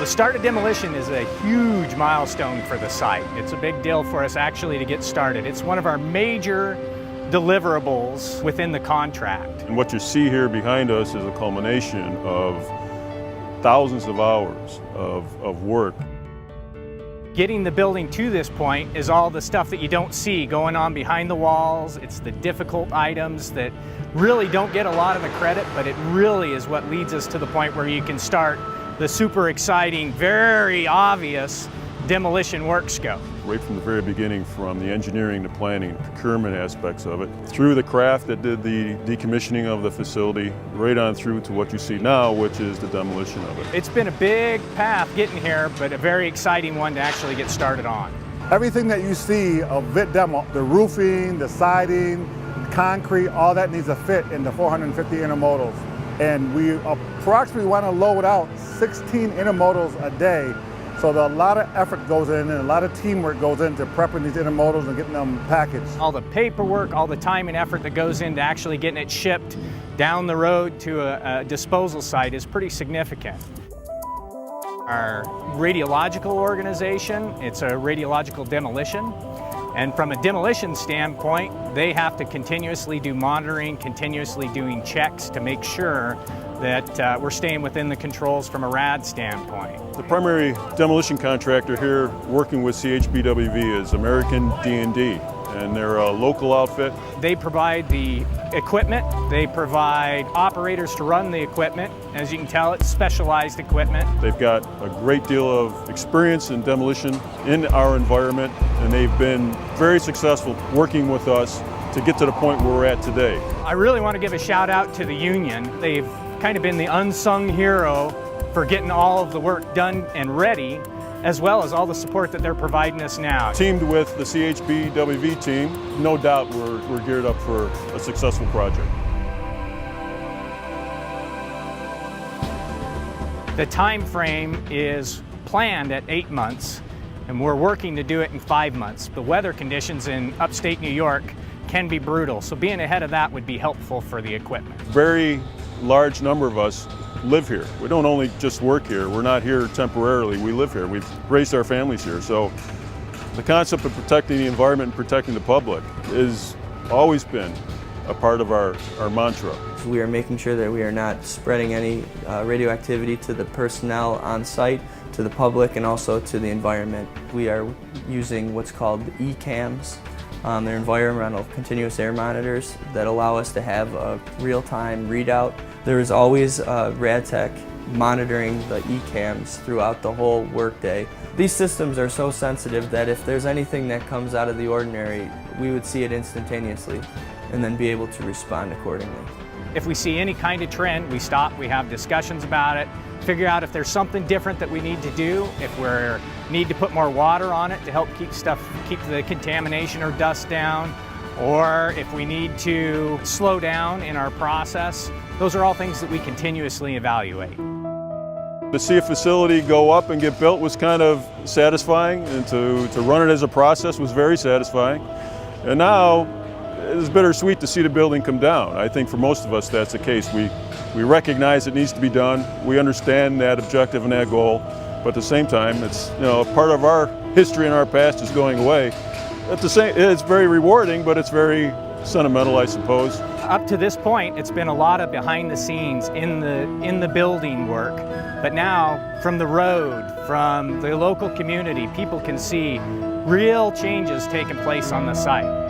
start of demolition is a huge milestone for the site. It's a big deal for us actually to get started. It's one of our major deliverables within the contract. And what you see here behind us is a culmination of thousands of hours of work. Getting the building to this point is all the stuff that you don't see going on behind the walls. It's the difficult items that really don't get a lot of the credit, but it really is what leads us to the point where you can start the super exciting, very obvious demolition work scope. Right from the very beginning, from the engineering, the planning, procurement aspects of it, through the craft that did the decommissioning of the facility, right on through to what you see now, which is the demolition of it. It's been a big path getting here, but a very exciting one to actually get started on. Everything that you see of Vit Demo, the roofing, the siding, concrete, all that needs to fit in the 450 intermodals. And we approximately want to load out 16 intermodals a day. So a lot of effort goes in and a lot of teamwork goes into prepping these intermodals and getting them packaged. All the paperwork, all the time and effort that goes into actually getting it shipped down the road to a disposal site is pretty significant. Our radiological organization, it's a radiological demolition. And from a demolition standpoint, they have to continuously do monitoring, continuously doing checks to make sure that we're staying within the controls from a RAD standpoint. The primary demolition contractor here working with CHBWV is American D&D, and they're a local outfit. They provide the equipment, they provide operators to run the equipment. As you can tell, it's specialized equipment. They've got a great deal of experience in demolition in our environment, and they've been very successful working with us to get to the point where we're at today. I really want to give a shout out to the union. They've kind of been the unsung hero for getting all of the work done and ready, as well as all the support that they're providing us now. Teamed with the CHBWV team, no doubt we're geared up for a successful project. The time frame is planned at 8 months, and we're working to do it in 5 months. The weather conditions in upstate New York can be brutal, so being ahead of that would be helpful for the equipment. Very large number of us live here. We don't only just work here. We're not here temporarily. We live here. We've raised our families here. So the concept of protecting the environment and protecting the public has always been a part of our mantra. We are making sure that we are not spreading any radioactivity to the personnel on site, to the public, and also to the environment. We are using what's called ECAMs. They're environmental continuous air monitors that allow us to have a real-time readout. There is always RadTech monitoring the ECAMs throughout the whole workday. These systems are so sensitive that if there's anything that comes out of the ordinary, we would see it instantaneously and then be able to respond accordingly. If we see any kind of trend, we stop, we have discussions about it, figure out if there's something different that we need to do, if we need to put more water on it to help keep the contamination or dust down, or if we need to slow down in our process. Those are all things that we continuously evaluate. To see a facility go up and get built was kind of satisfying, and to run it as a process was very satisfying. And now it's bittersweet to see the building come down. I think for most of us that's the case. We recognize it needs to be done. We understand that objective and that goal, but at the same time, it's part of our history and our past is going away. It's very rewarding, but it's very sentimental, I suppose. Up to this point, it's been a lot of behind the scenes in the building work, but now from the road, from the local community, people can see real changes taking place on the site.